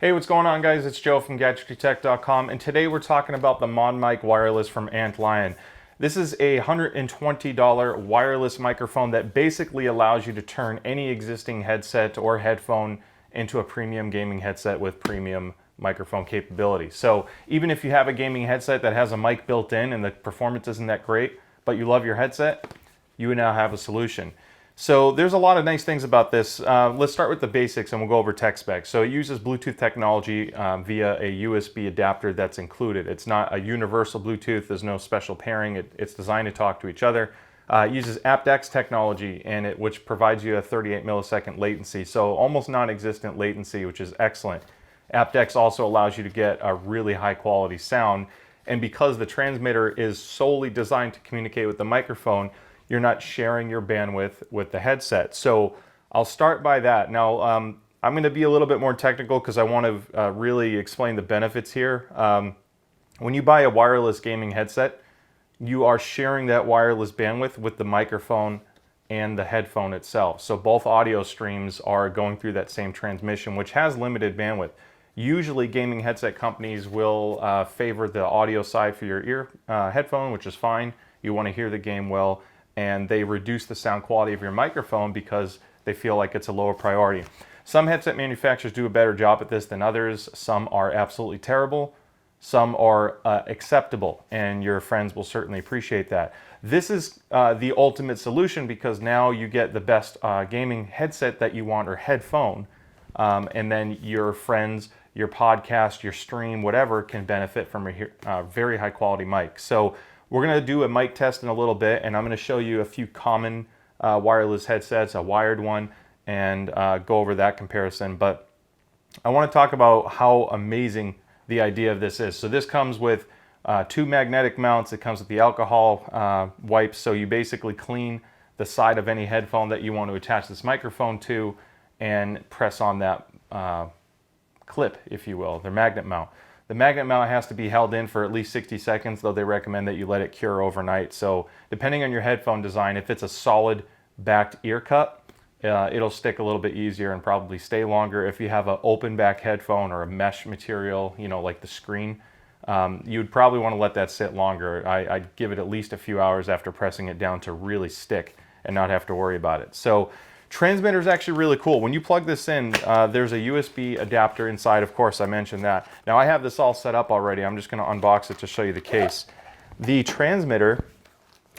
Hey, what's going on, guys? It's Joe from GadgetryTech.com, and today we're talking about the ModMic Wireless from Antlion. This is a $120 wireless microphone that basically allows you to turn any existing headset or headphone into a premium gaming headset with premium microphone capability. So even if you have a gaming headset that has a mic built in and the performance isn't that great, but you love your headset, you now have a solution. So there's a lot of nice things about this. Let's start with the basics and we'll go over tech specs. So it uses Bluetooth technology via a USB adapter that's included. It's not a universal Bluetooth, there's no special pairing. It's designed to talk to each other. It uses aptX technology which provides you a 38 millisecond latency, so almost non-existent latency, which is excellent. aptX also allows you to get a really high quality sound, and because the transmitter is solely designed to communicate with the microphone, you're not sharing your bandwidth with the headset. So I'll start by that. Now, I'm going to be a little bit more technical because I want to really explain the benefits here. When you buy a wireless gaming headset, you are sharing that wireless bandwidth with the microphone and the headphone itself. So both audio streams are going through that same transmission, which has limited bandwidth. Usually gaming headset companies will favor the audio side for your headphone, which is fine. You want to hear the game well, and they reduce the sound quality of your microphone because they feel like it's a lower priority. Some headset manufacturers do a better job at this than others. Some are absolutely terrible. Some are acceptable, and your friends will certainly appreciate that. This is the ultimate solution because now you get the best gaming headset that you want, or headphone, and then your friends, your podcast, your stream, whatever, can benefit from a very high quality mic. So we're going to do a mic test in a little bit, and I'm going to show you a few common wireless headsets, a wired one, and go over that comparison. But I want to talk about how amazing the idea of this is. So this comes with two magnetic mounts. It comes with the alcohol wipes, so you basically clean the side of any headphone that you want to attach this microphone to and press on that clip, if you will, the magnet mount. The magnet mount has to be held in for at least 60 seconds, though they recommend that you let it cure overnight. So depending on your headphone design, if it's a solid backed ear cup, it'll stick a little bit easier and probably stay longer. If you have an open back headphone or a mesh material, like the screen, you'd probably want to let that sit longer. I'd give it at least a few hours after pressing it down to really stick and not have to worry about it. So transmitter is actually really cool. When you plug this in, there's a USB adapter inside. Of course, I mentioned that. Now I have this all set up already. I'm just going to unbox it to show you the case. The transmitter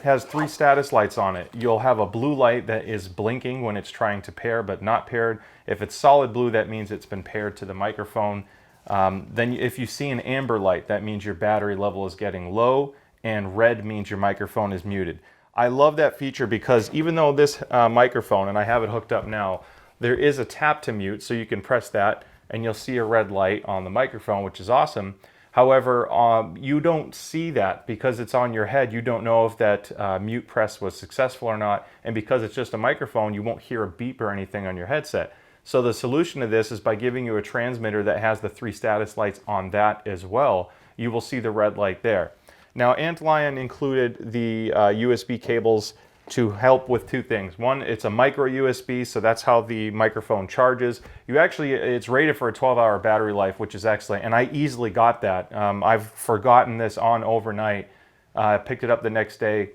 has 3 status lights on it. You'll have a blue light that is blinking when it's trying to pair but not paired. If it's solid blue, that means it's been paired to the microphone. Then if you see an amber light, that means your battery level is getting low, and red means your microphone is muted. I love that feature because even though this microphone, and I have it hooked up now, there is a tap to mute, so you can press that and you'll see a red light on the microphone, which is awesome. However, you don't see that because it's on your head. You don't know if that mute press was successful or not, and because it's just a microphone, you won't hear a beep or anything on your headset. So the solution to this is by giving you a transmitter that has the 3 status lights on that as well. You will see the red light there. Now, Antlion included the USB cables to help with 2 things. One, it's a micro USB, so that's how the microphone charges. It's rated for a 12-hour battery life, which is excellent, and I easily got that. I've forgotten this on overnight. Picked it up the next day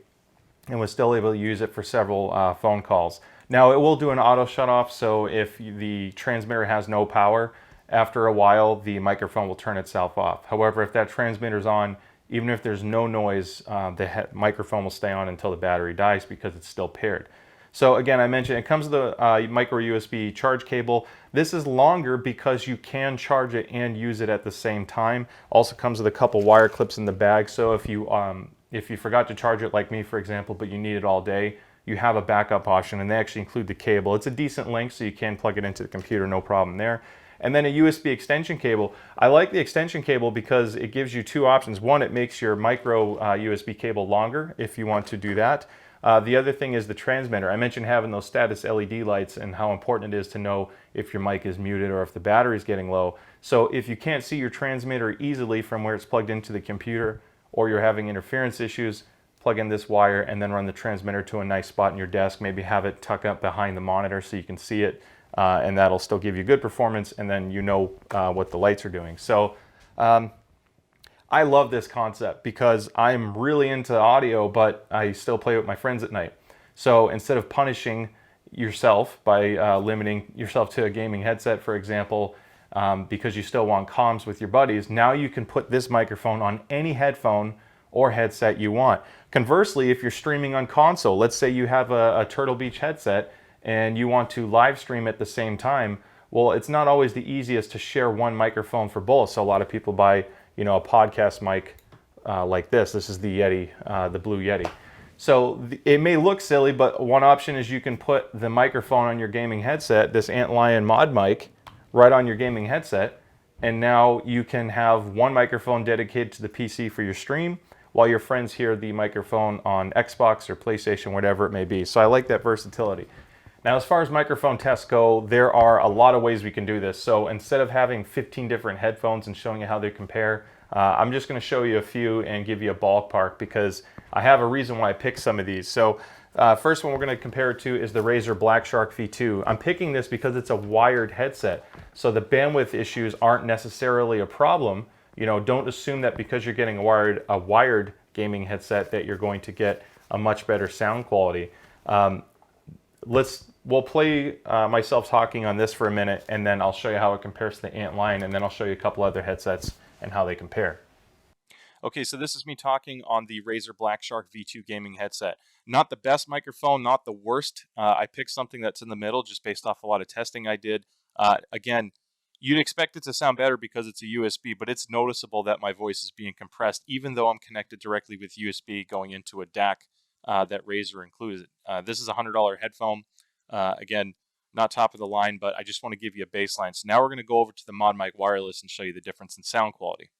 and was still able to use it for several phone calls. Now, it will do an auto shut off, so if the transmitter has no power, after a while the microphone will turn itself off. However, if that transmitter's on, even if there's no noise, the microphone will stay on until the battery dies because it's still paired. So again, I mentioned it comes with a micro USB charge cable. This is longer because you can charge it and use it at the same time. Also comes with a couple wire clips in the bag, so if you forgot to charge it, like me for example, but you need it all day, you have a backup option, and they actually include the cable. It's a decent length, so you can plug it into the computer, no problem there. And then a USB extension cable. I like the extension cable because it gives you 2 options. One, it makes your micro USB cable longer if you want to do that. The other thing is the transmitter. I mentioned having those status LED lights and how important it is to know if your mic is muted or if the battery is getting low. So if you can't see your transmitter easily from where it's plugged into the computer, or you're having interference issues, plug in this wire and then run the transmitter to a nice spot in your desk. Maybe have it tucked up behind the monitor so you can see it. and that'll still give you good performance, and then you know what the lights are doing. So I love this concept because I'm really into audio, but I still play with my friends at night. So instead of punishing yourself by limiting yourself to a gaming headset, for example, because you still want comms with your buddies, now you can put this microphone on any headphone or headset you want. Conversely, if you're streaming on console, let's say you have a Turtle Beach headset and you want to live stream at the same time, well, it's not always the easiest to share one microphone for both. So a lot of people buy, you know, a podcast mic like this. This is the Yeti, the Blue Yeti. So it may look silly, but one option is you can put the microphone on your gaming headset, this Antlion ModMic, right on your gaming headset, and now you can have one microphone dedicated to the PC for your stream, while your friends hear the microphone on Xbox or PlayStation, whatever it may be. So I like that versatility. Now, as far as microphone tests go, there are a lot of ways we can do this. So instead of having 15 different headphones and showing you how they compare, I'm just going to show you a few and give you a ballpark because I have a reason why I picked some of these. So first one we're going to compare it to is the Razer Black Shark V2. I'm picking this because it's a wired headset, so the bandwidth issues aren't necessarily a problem. You know, don't assume that because you're getting a wired gaming headset that you're going to get a much better sound quality. We'll play myself talking on this for a minute, and then I'll show you how it compares to the Antlion, and then I'll show you a couple other headsets and how they compare. Okay, so this is me talking on the Razer Black Shark V2 gaming headset. Not the best microphone, not the worst. I picked something that's in the middle just based off a lot of testing I did. Again, you'd expect it to sound better because it's a USB, but it's noticeable that my voice is being compressed, even though I'm connected directly with USB going into a DAC that Razer includes. This is a $100 headphone. Again, not top of the line, but I just want to give you a baseline. So now we're going to go over to the ModMic Wireless and show you the difference in sound quality.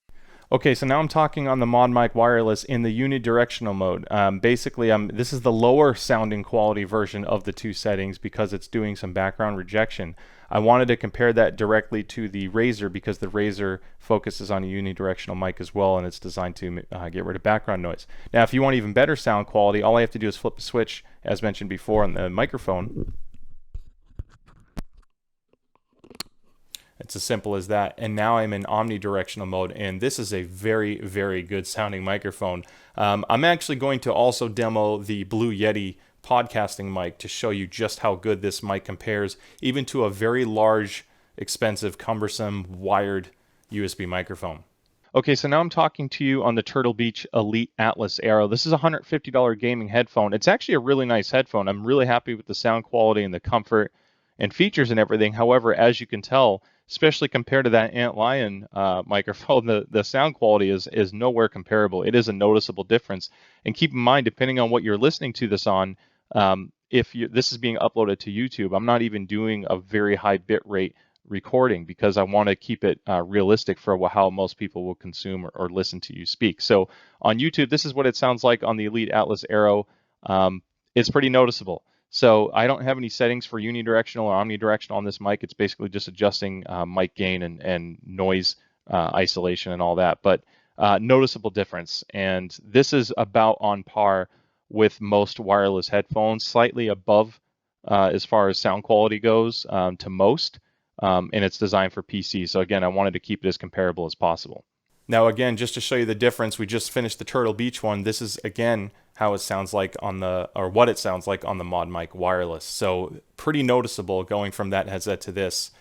Okay, so now I'm talking on the ModMic Wireless in the unidirectional mode. Basically, this is the lower sounding quality version of the two settings because it's doing some background rejection. I wanted to compare that directly to the Razer because the Razer focuses on a unidirectional mic as well, and it's designed to get rid of background noise. Now, if you want even better sound quality, all I have to do is flip the switch, as mentioned before, on the microphone. It's as simple as that. And now I'm in omnidirectional mode, and this is a very, very good sounding microphone. I'm actually going to also demo the Blue Yeti podcasting mic to show you just how good this mic compares, even to a very large, expensive, cumbersome, wired USB microphone. Okay, so now I'm talking to you on the Turtle Beach Elite Atlas Aero. This is a $150 gaming headphone. It's actually a really nice headphone. I'm really happy with the sound quality and the comfort and features and everything. However, as you can tell, especially compared to that Antlion microphone, the sound quality is nowhere comparable. It is a noticeable difference. And keep in mind, depending on what you're listening to this on, this is being uploaded to YouTube, I'm not even doing a very high bit rate recording because I want to keep it realistic for how most people will consume or listen to you speak. So on YouTube, this is what it sounds like on the Elite Atlas Aero. It's pretty noticeable. So I don't have any settings for unidirectional or omnidirectional on this mic. It's basically just adjusting mic gain and noise isolation and all that, but noticeable difference. And this is about on par with most wireless headphones, slightly above as far as sound quality goes to most, and it's designed for PC. So again, I wanted to keep it as comparable as possible. Now again, just to show you the difference, we just finished the Turtle Beach one. This is again how it sounds like on what it sounds like on the ModMic Wireless. So pretty noticeable going from that headset to this,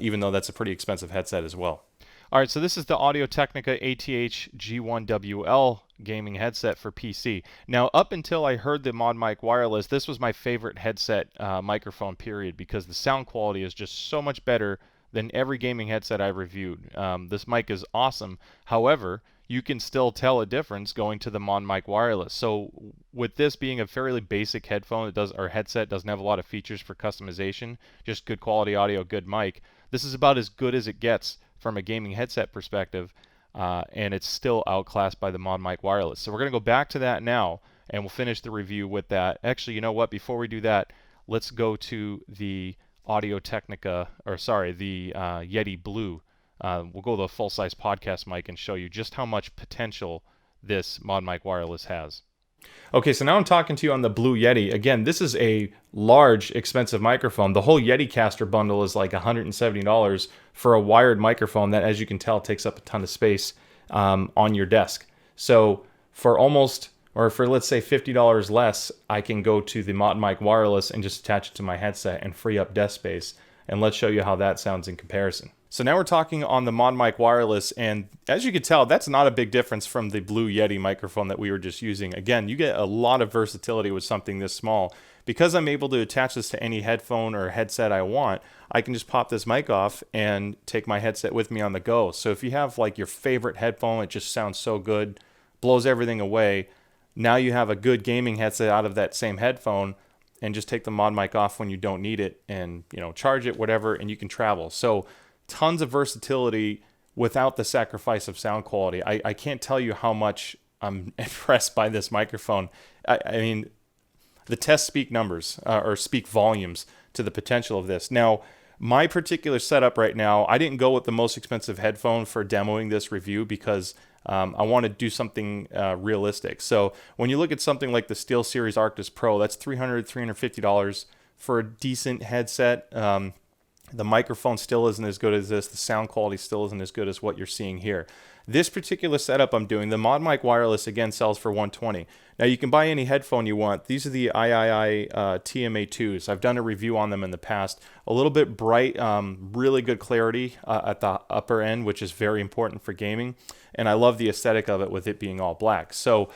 even though that's a pretty expensive headset as well. All right, so this is the Audio-Technica ATH G1WL gaming headset for PC. Now, up until I heard the ModMic Wireless, this was my favorite headset microphone, period, because the sound quality is just so much better than every gaming headset I've reviewed. This mic is awesome. However, you can still tell a difference going to the ModMic Wireless. So with this being a fairly basic headphone, or headset, doesn't have a lot of features for customization, just good quality audio, good mic. This is about as good as it gets from a gaming headset perspective, and it's still outclassed by the ModMic Wireless. So we're going to go back to that now, and we'll finish the review with that. Actually, you know what? Before we do that, let's go to the Audio-Technica, the Yeti Blue. We'll go to the full-size podcast mic and show you just how much potential this ModMic Wireless has. Okay, so now I'm talking to you on the Blue Yeti. Again, this is a large, expensive microphone. The whole Yeti Caster bundle is like $170 for a wired microphone that, as you can tell, takes up a ton of space on your desk. So for almost, or for let's say $50 less, I can go to the ModMic Wireless and just attach it to my headset and free up desk space. And let's show you how that sounds in comparison. So now we're talking on the ModMic Wireless, and as you can tell, that's not a big difference from the Blue Yeti microphone that we were just using. Again, you get a lot of versatility with something this small. Because I'm able to attach this to any headphone or headset I want, I can just pop this mic off and take my headset with me on the go. So if you have like your favorite headphone, it just sounds so good, blows everything away. Now you have a good gaming headset out of that same headphone, and just take the ModMic off when you don't need it and, you know, charge it, whatever, and you can travel. So tons of versatility without the sacrifice of sound quality. I can't tell you how much I'm impressed by this microphone. I mean, the tests speak numbers or speak volumes to the potential of this. Now, my particular setup right now, I didn't go with the most expensive headphone for demoing this review because I want to do something realistic. So when you look at something like the SteelSeries Arctis Pro, that's $350 for a decent headset. The microphone still isn't as good as this. The sound quality still isn't as good as what you're seeing here. This particular setup I'm doing, the ModMic Wireless, again, sells for $120. Now, you can buy any headphone you want. These are the III TMA2s. I've done a review on them in the past. A little bit bright, really good clarity at the upper end, which is very important for gaming. And I love the aesthetic of it with it being all black. So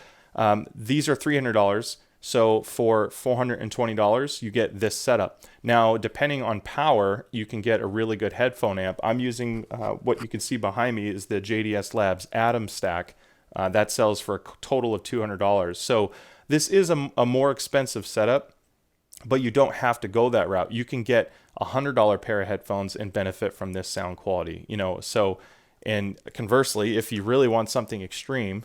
these are $300. So for $420, you get this setup. Now, depending on power, you can get a really good headphone amp. I'm using what you can see behind me is the JDS Labs Atom Stack. That sells for a total of $200. So this is a more expensive setup, but you don't have to go that route. You can get a $100 pair of headphones and benefit from this sound quality. You know, so, and conversely, if you really want something extreme,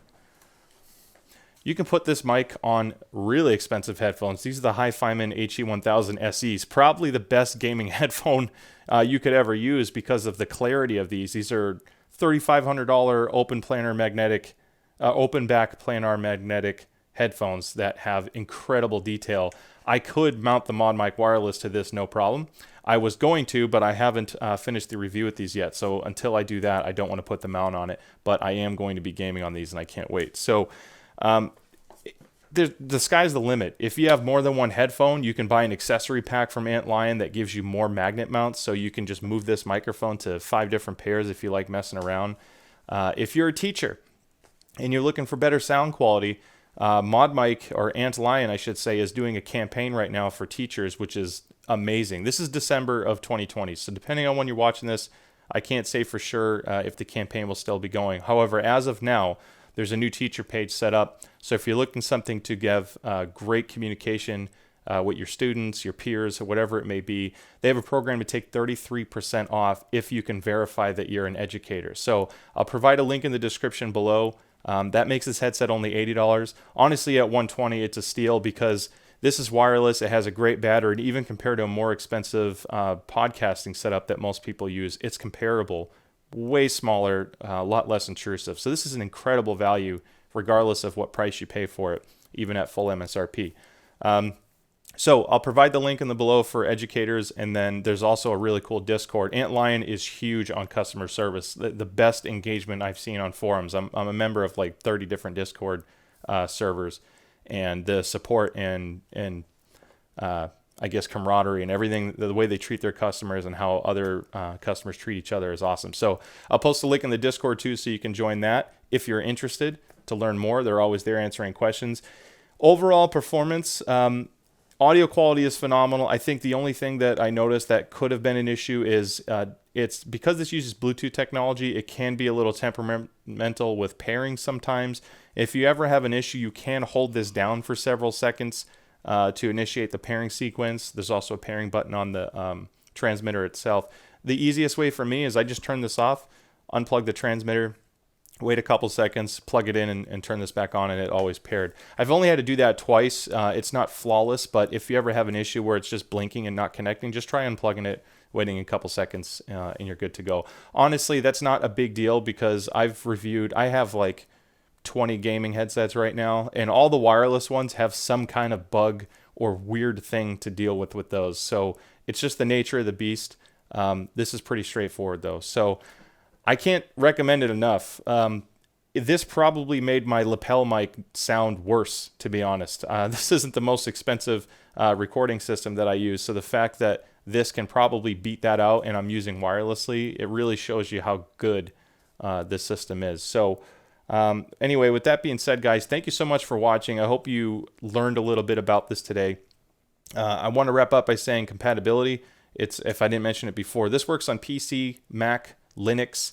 you can put this mic on really expensive headphones. These are the HiFiMan HE1000 SEs, probably the best gaming headphone you could ever use because of the clarity of these. These are $3,500 open back planar magnetic headphones that have incredible detail. I could mount the ModMic Wireless to this, no problem. I was going to, but I haven't finished the review with these yet. So until I do that, I don't want to put the mount on it, but I am going to be gaming on these and I can't wait. So the sky's the limit. If you have more than one headphone, you can buy an accessory pack from Antlion that gives you more magnet mounts, so you can just move this microphone to 5 different pairs if you like messing around. If you're a teacher and you're looking for better sound quality, ModMic, or Antlion I should say, is doing a campaign right now for teachers, which is amazing. This is December of 2020, so depending on when you're watching this, I can't say for sure if the campaign will still be going. However, as of now, there's a new teacher page set up. So if you're looking something to give great communication with your students, your peers, or whatever it may be, they have a program to take 33% off if you can verify that you're an educator. So I'll provide a link in the description below. That makes this headset only $80. Honestly, at $120, it's a steal because this is wireless. It has a great battery, and even compared to a more expensive podcasting setup that most people use, it's comparable. Way smaller, a lot less intrusive. So this is an incredible value regardless of what price you pay for it, even at full MSRP. So I'll provide the link in the below for educators, and then there's also a really cool Discord. Antlion is huge on customer service, the best engagement I've seen on forums. I'm a member of like 30 different Discord servers, and the support and I guess camaraderie and everything, the way they treat their customers and how other customers treat each other is awesome. So I'll post a link in the Discord too, so you can join that if you're interested to learn more. They're always there answering questions. Overall performance, audio quality is phenomenal. I think the only thing that I noticed that could have been an issue is it's because this uses Bluetooth technology, it can be a little temperamental with pairing sometimes. If you ever have an issue, you can hold this down for several seconds to initiate the pairing sequence. There's also a pairing button on the transmitter itself. The easiest way for me is I just turn this off, unplug the transmitter, wait a couple seconds, plug it in, and turn this back on, and it always paired. I've only had to do that twice. It's not flawless, but if you ever have an issue where it's just blinking and not connecting, just try unplugging it, waiting a couple seconds, and you're good to go. Honestly, that's not a big deal because I have like 20 gaming headsets right now, and all the wireless ones have some kind of bug or weird thing to deal with those. So it's just the nature of the beast. This is pretty straightforward though. So I can't recommend it enough. This probably made my lapel mic sound worse, to be honest. This isn't the most expensive recording system that I use, so the fact that this can probably beat that out and I'm using wirelessly, it really shows you how good this system is. So anyway, with that being said, guys, thank you so much for watching. I hope you learned a little bit about this today. I want to wrap up by saying compatibility. If I didn't mention it before, this works on PC, Mac, Linux,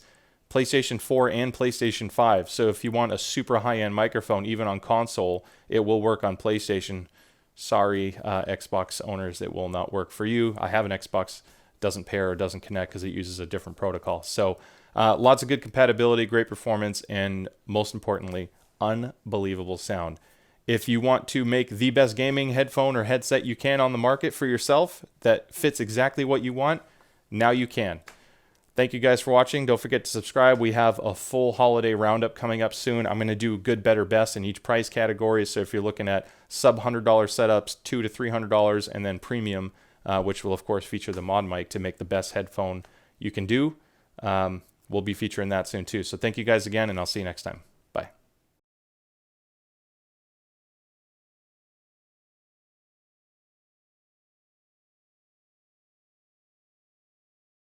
PlayStation 4 and PlayStation 5. So if you want a super high-end microphone, even on console, it will work on PlayStation. Sorry, Xbox owners, it will not work for you. I have an Xbox, doesn't pair or doesn't connect because it uses a different protocol. So lots of good compatibility, great performance, and most importantly, unbelievable sound. If you want to make the best gaming headphone or headset you can on the market for yourself that fits exactly what you want, now you can. Thank you guys for watching. Don't forget to subscribe. We have a full holiday roundup coming up soon. I'm going to do good, better, best in each price category. So if you're looking at sub $100 setups, $200 to $300, and then premium, which will of course feature the ModMic to make the best headphone you can do, we'll be featuring that soon too. So thank you guys again, and I'll see you next time.